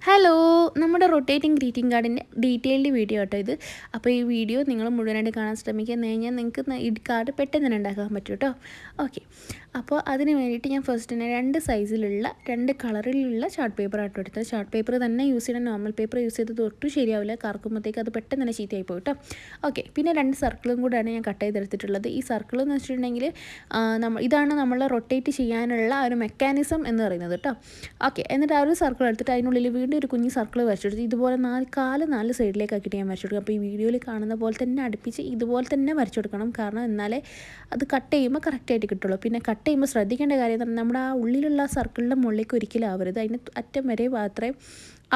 Hello, നമ്മുടെ rotating greeting കാർഡിൻ്റെ detailed video കേട്ടോ ഇത്. അപ്പോൾ ഈ വീഡിയോ നിങ്ങൾ മുഴുവനായിട്ട് കാണാൻ ശ്രമിക്കുക കഴിഞ്ഞാൽ നിങ്ങൾക്ക് ഈ കാർഡ് പെട്ടെന്ന് തന്നെ ഉണ്ടാക്കാൻ പറ്റും കേട്ടോ. ഓക്കെ, അപ്പോൾ അതിന് വേണ്ടിയിട്ട് ഞാൻ ഫസ്റ്റ് തന്നെ 2 സൈസിലുള്ള 2 കളറിലുള്ള ചാർട്ട് പേപ്പർ ആട്ടോ എടുത്തത്. ചാർട്ട് പേപ്പർ തന്നെ യൂസ് ചെയ്യണം, നോർമൽ പേപ്പർ യൂസ് ചെയ്തത് ഒട്ടും ശരിയാവില്ല, കറക്കുമ്പോഴത്തേക്ക് അത് പെട്ടെന്ന് തന്നെ ചീത്തയായി പോകും കേട്ടോ. ഓക്കെ, പിന്നെ 2 സർക്കിളും കൂടെയാണ് ഞാൻ കട്ട് ചെയ്തെടുത്തിട്ടുള്ളത്. ഈ സർക്കിൾ എന്ന് വെച്ചിട്ടുണ്ടെങ്കിൽ ഇതാണ് നമ്മൾ റൊട്ടേറ്റ് ചെയ്യാനുള്ള ഒരു മെക്കാനിസം എന്ന് പറയുന്നത് കേട്ടോ. ഓക്കെ, എന്നിട്ട് ആ ഒരു സർക്കിൾ എടുത്തിട്ട് അതിനുള്ളിൽ വീണ്ടും ഒരു കുഞ്ഞ് സർക്കിൾ വരച്ചെടുത്ത് ഇതുപോലെ 4 സൈഡിലേക്ക് ആക്കിയിട്ട് ഞാൻ വരച്ചു കൊടുക്കും. അപ്പോൾ ഈ വീഡിയോയിൽ കാണുന്ന പോലെ തന്നെ അടുപ്പിച്ച് ഇതുപോലെ തന്നെ വരച്ചു കൊടുക്കണം, കാരണം എന്നാലേ അത് കട്ട് ചെയ്യുമ്പോൾ കറക്റ്റായിട്ട് കിട്ടുള്ളൂ. പിന്നെ കട്ട് ചെയ്യുമ്പോൾ ശ്രദ്ധിക്കേണ്ട കാര്യം എന്ന് പറഞ്ഞാൽ നമ്മുടെ ആ ഉള്ളിലുള്ള സർക്കിളിൻ്റെ മുകളിലേക്ക് ഒരിക്കലും ആവരുത്, അതിന് അറ്റം വരെ മാത്രമേ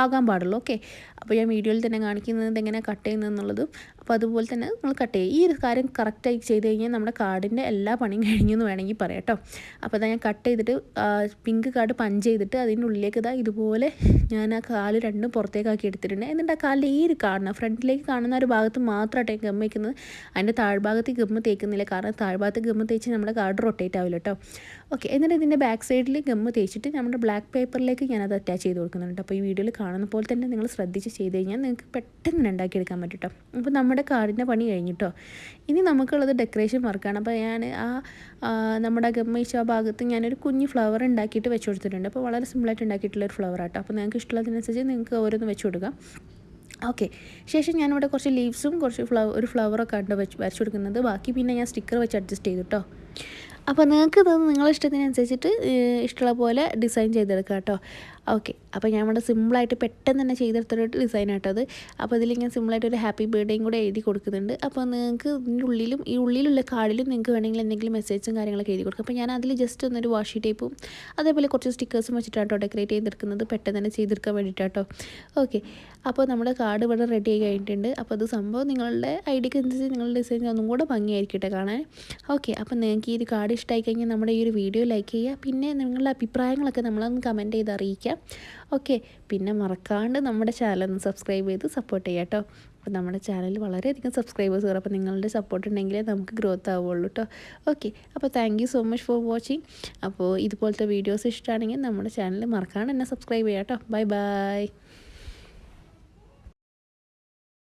ആകാൻ പാടുള്ളൂ. ഓക്കെ, അപ്പോൾ ഞാൻ വീഡിയോയിൽ തന്നെ കാണിക്കുന്നത് എങ്ങനെയാണ് കട്ട് ചെയ്യുന്നതെന്നുള്ളതും. അപ്പോൾ അതുപോലെ തന്നെ നമ്മൾ കട്ട് ചെയ്യും. ഈ ഒരു കാര്യം കറക്റ്റായി ചെയ്ത് കഴിഞ്ഞാൽ നമ്മുടെ കാർഡിൻ്റെ എല്ലാ പണിയും കഴിഞ്ഞു എന്ന് വേണമെങ്കിൽ പറയാം കേട്ടോ. അപ്പോൾ അതാ ഞാൻ കട്ട് ചെയ്തിട്ട് പിങ്ക് കാർഡ് പഞ്ച് ചെയ്തിട്ട് അതിൻ്റെ ഉള്ളിലേക്ക് ഇതുപോലെ ഞാൻ ആ കാല് രണ്ടും പുറത്തേക്കാക്കി എടുത്തിട്ടുണ്ട്. എന്നിട്ട് ആ കാലിൻ്റെ ഈ ഒരു കാണുന്ന ഫ്രണ്ടിലേക്ക് കാണുന്ന ഒരു ഭാഗത്ത് മാത്രമായിട്ട് ഗം വയ്ക്കുന്നത്, അതിൻ്റെ താഴ്ഭാഗത്ത് ഗമ്മ് തേക്കുന്നില്ല, കാരണം താഴ്ഭാഗത്ത് ഗമ്മ് തേച്ച് നമ്മുടെ കാർഡ് റൊട്ടേറ്റ് ആവില്ല കേട്ടോ. ഓക്കെ, എന്നിട്ട് ഇതിൻ്റെ ബാക്ക് സൈഡിൽ ഗമ്മ് തേച്ചിട്ട് നമ്മുടെ ബ്ലാക്ക് പേപ്പറിലേക്ക് ഞാനത് അറ്റാച്ച് ചെയ്ത് കൊടുക്കുന്നുണ്ട്. അപ്പോൾ ഈ വീഡിയോയിൽ കാണുന്ന പോലെ തന്നെ നിങ്ങൾ ശ്രദ്ധിച്ച് ചെയ്ത് കഴിഞ്ഞാൽ നിങ്ങൾക്ക് പെട്ടെന്ന് ഉണ്ടാക്കിയെടുക്കാൻ പറ്റും കേട്ടോ. അപ്പോൾ നമ്മുടെ കാർഡിൻ്റെ പണി കഴിഞ്ഞിട്ടോ. ഇനി നമുക്കുള്ളത് ഡെക്കറേഷൻ വർക്കാണ്. അപ്പോൾ ഞാൻ നമ്മുടെ ഗമ്മയിച്ച ആ ഭാഗത്ത് ഞാനൊരു കുഞ്ഞ് ഫ്ലവർ ഉണ്ടാക്കിയിട്ട് വെച്ച് കൊടുത്തിട്ടുണ്ട്. അപ്പോൾ വളരെ സിമ്പിളായിട്ട് ഉണ്ടാക്കിയിട്ടുള്ളൊരു ഫ്ലവർ ആട്ടോ. അപ്പോൾ നിങ്ങൾക്ക് ഇഷ്ടമുള്ളതിനനുസരിച്ച് നിങ്ങൾക്ക് ഓരോന്ന് വെച്ച് കൊടുക്കാം. ഓക്കെ, ശേഷം ഞാനിവിടെ കുറച്ച് ലീവ്സും കുറച്ച് ഒരു ഫ്ലവറൊക്കെ ഉണ്ട് വരച്ച് കൊടുക്കുന്നത്. ബാക്കി പിന്നെ ഞാൻ സ്റ്റിക്കർ വെച്ച് അഡ്ജസ്റ്റ് ചെയ്തു കേട്ടോ. അപ്പോൾ നിങ്ങൾക്ക് ഇത് നിങ്ങളുടെ ഇഷ്ടത്തിനനുസരിച്ചിട്ട് ഇഷ്ടമുള്ള പോലെ ഡിസൈൻ ചെയ്തെടുക്കാം കേട്ടോ. ഓക്കെ, അപ്പോൾ ഞാൻ ഇവിടെ സിമ്പിളായിട്ട് പെട്ടെന്ന് തന്നെ ചെയ്തെടുത്തൊരു ഡിസൈൻ ആട്ടോ അത്. അപ്പോൾ ഇതിൽ ഞാൻ സിമ്പിളായിട്ട് ഒരു ഹാപ്പി ബർത്ത്ഡേയും കൂടെ എഴുതി കൊടുക്കുന്നുണ്ട്. അപ്പോൾ നിങ്ങൾക്ക് ഇതിൻ്റെ ഉള്ളിലും ഈ ഉള്ളിലുള്ള കാർഡിലും നിങ്ങൾക്ക് വേണമെങ്കിൽ എന്തെങ്കിലും മെസ്സേജും കാര്യങ്ങളൊക്കെ എഴുതി കൊടുക്കും. അപ്പോൾ ഞാൻ അതിൽ ജസ്റ്റ് ഒന്നൊരു വാഷി ടേപ്പും അതേപോലെ കുറച്ച് സ്റ്റിക്കേഴ്സും വെച്ചിട്ടാട്ടോ ഡെക്കറേറ്റ് ചെയ്തെടുക്കുന്നത്, പെട്ടെന്ന് തന്നെ ചെയ്തെടുക്കാൻ വേണ്ടിയിട്ടാട്ടോ. ഓക്കെ, അപ്പോൾ നമ്മുടെ കാർഡ് ഇവിടെ റെഡി ആയി കഴിഞ്ഞിട്ടുണ്ട്. അപ്പോൾ അത് സംഭവം നിങ്ങളുടെ ഐഡിയക്ക് അനുസരിച്ച് നിങ്ങളുടെ ഡിസൈൻ ഒന്നും കൂടെ ഭംഗിയായിരിക്കട്ടെ കാണാൻ. ഓക്കെ, അപ്പോൾ നിങ്ങൾക്ക് ഈ ഒരു കാർഡ് ഇഷ്ടമായി കഴിഞ്ഞാൽ നമ്മുടെ ഈ ഒരു വീഡിയോ ലൈക്ക് ചെയ്യുക, പിന്നെ നിങ്ങളുടെ അഭിപ്രായങ്ങളൊക്കെ നമ്മളൊന്ന് കമൻറ്റ് ചെയ്ത് അറിയിക്കുക. ഓക്കെ, പിന്നെ മറക്കാണ്ട് നമ്മുടെ ചാനലൊന്ന് സബ്സ്ക്രൈബ് ചെയ്ത് സപ്പോർട്ട് ചെയ്യാം കേട്ടോ. അപ്പോൾ നമ്മുടെ ചാനലിൽ വളരെയധികം സബ്സ്ക്രൈബേഴ്സ് കയറും, അപ്പോൾ നിങ്ങളുടെ സപ്പോർട്ട് ഉണ്ടെങ്കിലേ നമുക്ക് ഗ്രോത്ത് ആവുള്ളൂ കേട്ടോ. ഓക്കെ, അപ്പോൾ thank you so much for watching. അപ്പോൾ ഇതുപോലത്തെ വീഡിയോസ് ഇഷ്ടമാണെങ്കിൽ നമ്മുടെ ചാനൽ മറക്കാണ്ട് എന്നെ സബ്സ്ക്രൈബ് ചെയ്യാം കേട്ടോ. Bye bye.